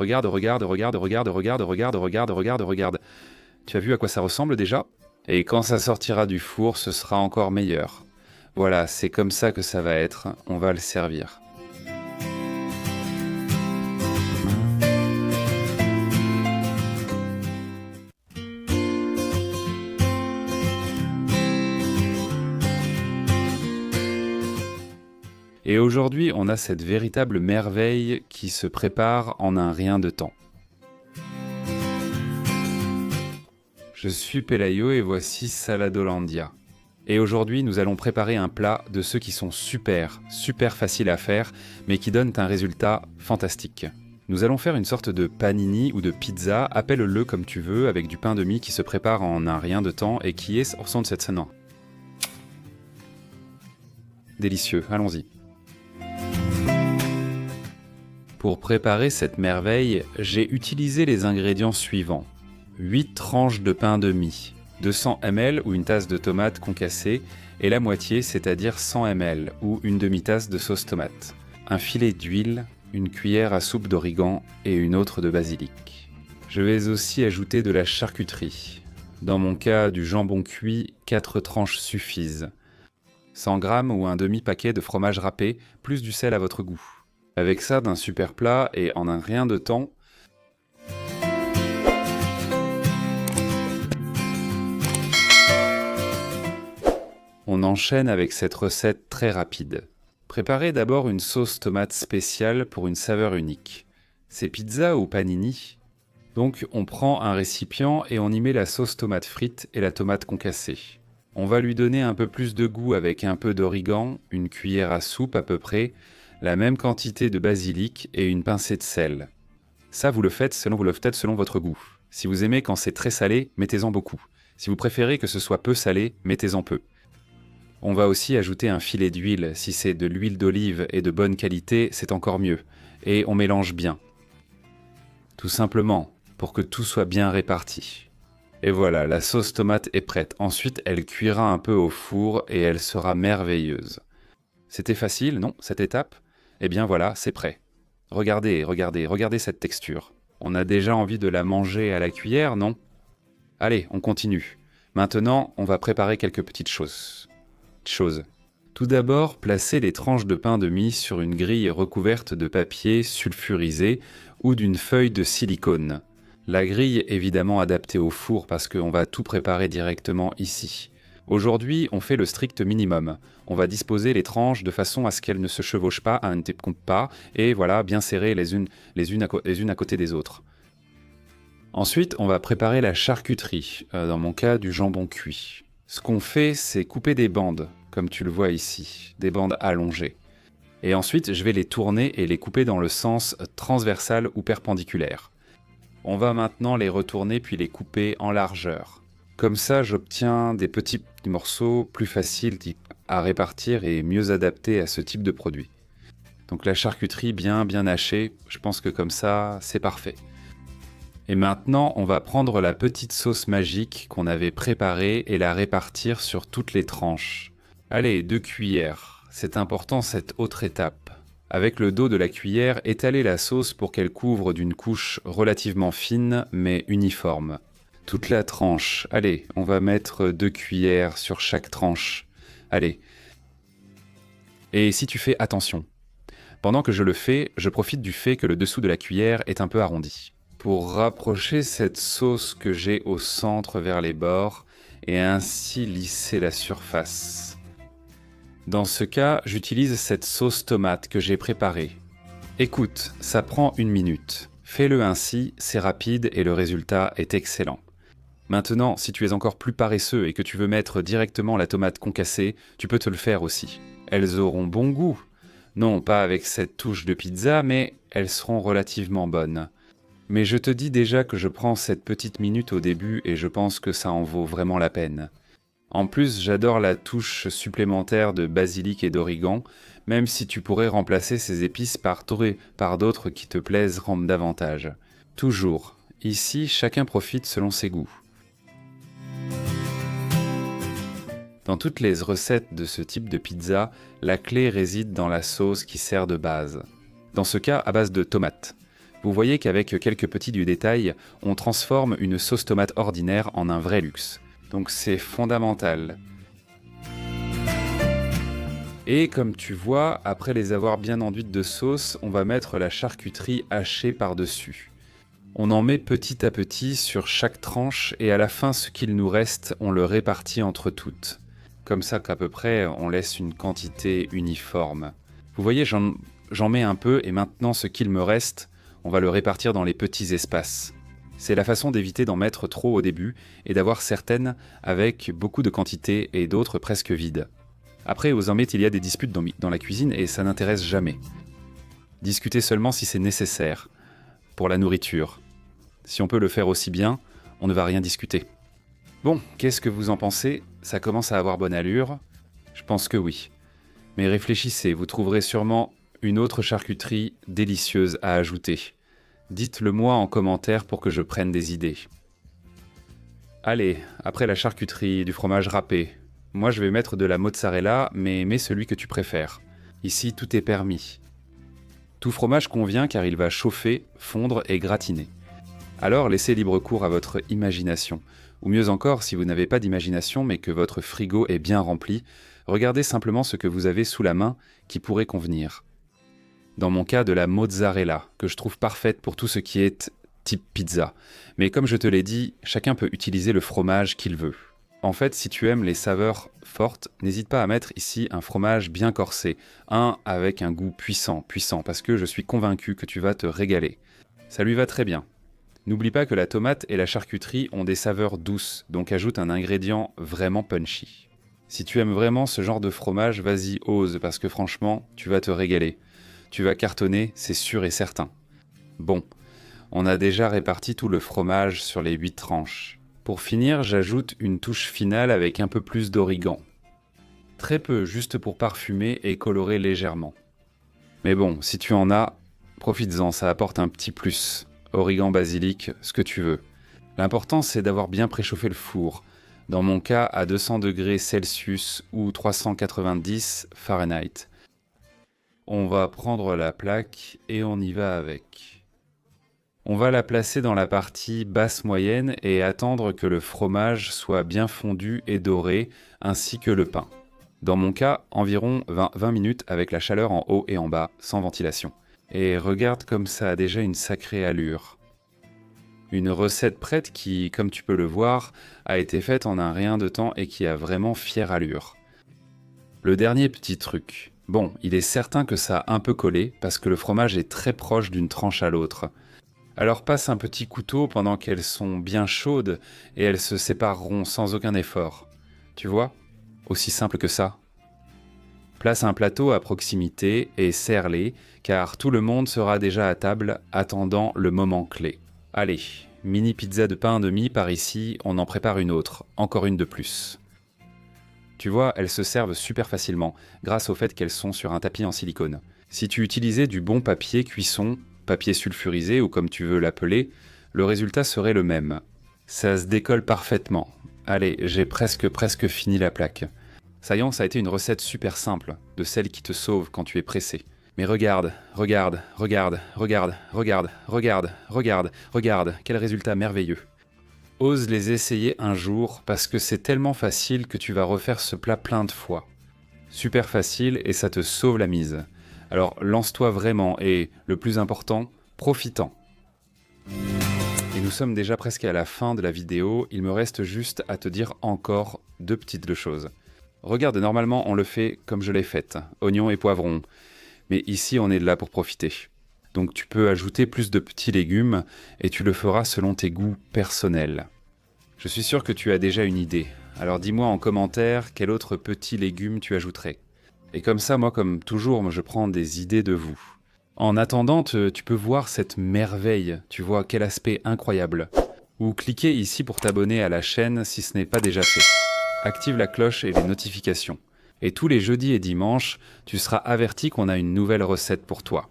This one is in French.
Regarde, regarde, regarde, regarde, regarde, regarde, regarde, regarde, regarde. Tu as vu à quoi ça ressemble déjà? Et quand ça sortira du four, ce sera encore meilleur. Voilà, c'est comme ça que ça va être, on va le servir. Et aujourd'hui, on a cette véritable merveille qui se prépare en un rien de temps. Je suis Pelayo et voici Saladolandia. Et aujourd'hui, nous allons préparer un plat de ceux qui sont super faciles à faire, mais qui donnent un résultat fantastique. Nous allons faire une sorte de panini ou de pizza, appelle-le comme tu veux, avec du pain de mie qui se prépare en un rien de temps et qui est au son de cette scène. Délicieux, allons-y. Pour préparer cette merveille, j'ai utilisé les ingrédients suivants. 8 tranches de pain de mie, 200 ml ou une tasse de tomates concassée, et la moitié, c'est-à-dire 100 ml ou une demi-tasse de sauce tomate. Un filet d'huile, une cuillère à soupe d'origan et une autre de basilic. Je vais aussi ajouter de la charcuterie. Dans mon cas, du jambon cuit, 4 tranches suffisent. 100 g ou un demi-paquet de fromage râpé, plus du sel à votre goût. Avec ça, d'un super plat et en un rien de temps, on enchaîne avec cette recette très rapide. Préparez d'abord une sauce tomate spéciale pour une saveur unique. C'est pizza ou panini? Donc on prend un récipient et on y met la sauce tomate frite et la tomate concassée. On va lui donner un peu plus de goût avec un peu d'origan, une cuillère à soupe à peu près, la même quantité de basilic et une pincée de sel. Ça, vous le faites selon votre goût. Si vous aimez quand c'est très salé, mettez-en beaucoup. Si vous préférez que ce soit peu salé, mettez-en peu. On va aussi ajouter un filet d'huile. Si c'est de l'huile d'olive et de bonne qualité, c'est encore mieux. Et on mélange bien. Tout simplement, pour que tout soit bien réparti. Et voilà, la sauce tomate est prête. Ensuite, elle cuira un peu au four et elle sera merveilleuse. C'était facile, non, cette étape? Eh bien voilà, c'est prêt. Regardez cette texture. On a déjà envie de la manger à la cuillère, non? Allez, on continue. Maintenant, on va préparer quelques petites choses. Tout d'abord, placez les tranches de pain de mie sur une grille recouverte de papier sulfurisé ou d'une feuille de silicone. La grille est évidemment adaptée au four parce qu'on va tout préparer directement ici. Aujourd'hui, on fait le strict minimum. On va disposer les tranches de façon à ce qu'elles ne se chevauchent pas, ne découpent pas, et voilà, bien serrées les unes à côté des autres. Ensuite, on va préparer la charcuterie, dans mon cas du jambon cuit. Ce qu'on fait, c'est couper des bandes, comme tu le vois ici, des bandes allongées. Et ensuite, je vais les tourner et les couper dans le sens transversal ou perpendiculaire. On va maintenant les retourner puis les couper en largeur. Comme ça, j'obtiens des petits morceaux plus faciles à répartir et mieux adaptés à ce type de produit. Donc la charcuterie bien hachée, je pense que comme ça, c'est parfait. Et maintenant, on va prendre la petite sauce magique qu'on avait préparée et la répartir sur toutes les tranches. Allez, 2 cuillères. C'est important cette autre étape. Avec le dos de la cuillère, étalez la sauce pour qu'elle couvre d'une couche relativement fine mais uniforme. Toute la tranche. Allez, on va mettre 2 cuillères sur chaque tranche. Allez. Et si tu fais attention. Pendant que je le fais, je profite du fait que le dessous de la cuillère est un peu arrondi. Pour rapprocher cette sauce que j'ai au centre vers les bords et ainsi lisser la surface. Dans ce cas, j'utilise cette sauce tomate que j'ai préparée. Écoute, ça prend 1 minute. Fais-le ainsi, c'est rapide et le résultat est excellent. Maintenant, si tu es encore plus paresseux et que tu veux mettre directement la tomate concassée, tu peux te le faire aussi. Elles auront bon goût. Non, pas avec cette touche de pizza, mais elles seront relativement bonnes. Mais je te dis déjà que je prends cette petite minute au début et je pense que ça en vaut vraiment la peine. En plus, j'adore la touche supplémentaire de basilic et d'origan, même si tu pourrais remplacer ces épices par d'autres qui te plaisent davantage. Toujours, ici, chacun profite selon ses goûts. Dans toutes les recettes de ce type de pizza, la clé réside dans la sauce qui sert de base. Dans ce cas, à base de tomates. Vous voyez qu'avec quelques petits du détail, on transforme une sauce tomate ordinaire en un vrai luxe. Donc c'est fondamental. Et comme tu vois, après les avoir bien enduites de sauce, on va mettre la charcuterie hachée par-dessus. On en met petit à petit sur chaque tranche et à la fin, ce qu'il nous reste, on le répartit entre toutes. Comme ça qu'à peu près, on laisse une quantité uniforme. Vous voyez, j'en mets un peu et maintenant, ce qu'il me reste, on va le répartir dans les petits espaces. C'est la façon d'éviter d'en mettre trop au début et d'avoir certaines avec beaucoup de quantité et d'autres presque vides. Après, aux embêtes, il y a des disputes dans la cuisine et ça n'intéresse jamais. Discutez seulement si c'est nécessaire, pour la nourriture. Si on peut le faire aussi bien, on ne va rien discuter. Bon, qu'est-ce que vous en pensez? Ça commence à avoir bonne allure? Je pense que oui. Mais réfléchissez, vous trouverez sûrement une autre charcuterie délicieuse à ajouter. Dites-le moi en commentaire pour que je prenne des idées. Allez, après la charcuterie, du fromage râpé. Moi je vais mettre de la mozzarella, mais mets celui que tu préfères. Ici tout est permis. Tout fromage convient car il va chauffer, fondre et gratiner. Alors laissez libre cours à votre imagination. Ou mieux encore, si vous n'avez pas d'imagination mais que votre frigo est bien rempli, regardez simplement ce que vous avez sous la main qui pourrait convenir. Dans mon cas, de la mozzarella, que je trouve parfaite pour tout ce qui est type pizza. Mais comme je te l'ai dit, chacun peut utiliser le fromage qu'il veut. En fait, si tu aimes les saveurs fortes, n'hésite pas à mettre ici un fromage bien corsé, un avec un goût puissant, parce que je suis convaincu que tu vas te régaler. Ça lui va très bien. N'oublie pas que la tomate et la charcuterie ont des saveurs douces, donc ajoute un ingrédient vraiment punchy. Si tu aimes vraiment ce genre de fromage, vas-y, ose, parce que franchement, tu vas te régaler. Tu vas cartonner, c'est sûr et certain. Bon, on a déjà réparti tout le fromage sur les 8 tranches. Pour finir, j'ajoute une touche finale avec un peu plus d'origan. Très peu, juste pour parfumer et colorer légèrement. Mais bon, si tu en as, profites-en, ça apporte un petit plus. Origan, basilic, ce que tu veux. L'important, c'est d'avoir bien préchauffé le four. Dans mon cas, à 200 degrés Celsius ou 390 Fahrenheit. On va prendre la plaque et on y va avec. On va la placer dans la partie basse moyenne et attendre que le fromage soit bien fondu et doré, ainsi que le pain. Dans mon cas, environ 20 minutes avec la chaleur en haut et en bas, sans ventilation. Et regarde comme ça a déjà une sacrée allure. Une recette prête qui, comme tu peux le voir, a été faite en un rien de temps et qui a vraiment fière allure. Le dernier petit truc. Bon, il est certain que ça a un peu collé parce que le fromage est très proche d'une tranche à l'autre. Alors passe un petit couteau pendant qu'elles sont bien chaudes et elles se sépareront sans aucun effort. Tu vois? Aussi simple que ça. Place un plateau à proximité et serre-les, car tout le monde sera déjà à table attendant le moment clé. Allez, mini pizza de pain demi par ici, on en prépare une autre, encore une de plus. Tu vois, elles se servent super facilement, grâce au fait qu'elles sont sur un tapis en silicone. Si tu utilisais du bon papier cuisson, papier sulfurisé ou comme tu veux l'appeler, le résultat serait le même. Ça se décolle parfaitement. Allez, j'ai presque fini la plaque. Ça y est, ça a été une recette super simple, de celle qui te sauve quand tu es pressé. Mais regarde, quel résultat merveilleux. Ose les essayer un jour parce que c'est tellement facile que tu vas refaire ce plat plein de fois. Super facile et ça te sauve la mise. Alors lance-toi vraiment et, le plus important, profitant. Et nous sommes déjà presque à la fin de la vidéo, il me reste juste à te dire encore 2 petites choses. Regarde, normalement on le fait comme je l'ai faite, oignons et poivrons. Mais ici on est là pour profiter. Donc tu peux ajouter plus de petits légumes et tu le feras selon tes goûts personnels. Je suis sûr que tu as déjà une idée. Alors dis-moi en commentaire quel autre petit légume tu ajouterais. Et comme ça, moi, comme toujours, je prends des idées de vous. En attendant, tu peux voir cette merveille. Tu vois quel aspect incroyable. Ou cliquez ici pour t'abonner à la chaîne si ce n'est pas déjà fait. Active la cloche et les notifications. Et tous les jeudis et dimanches, tu seras averti qu'on a une nouvelle recette pour toi.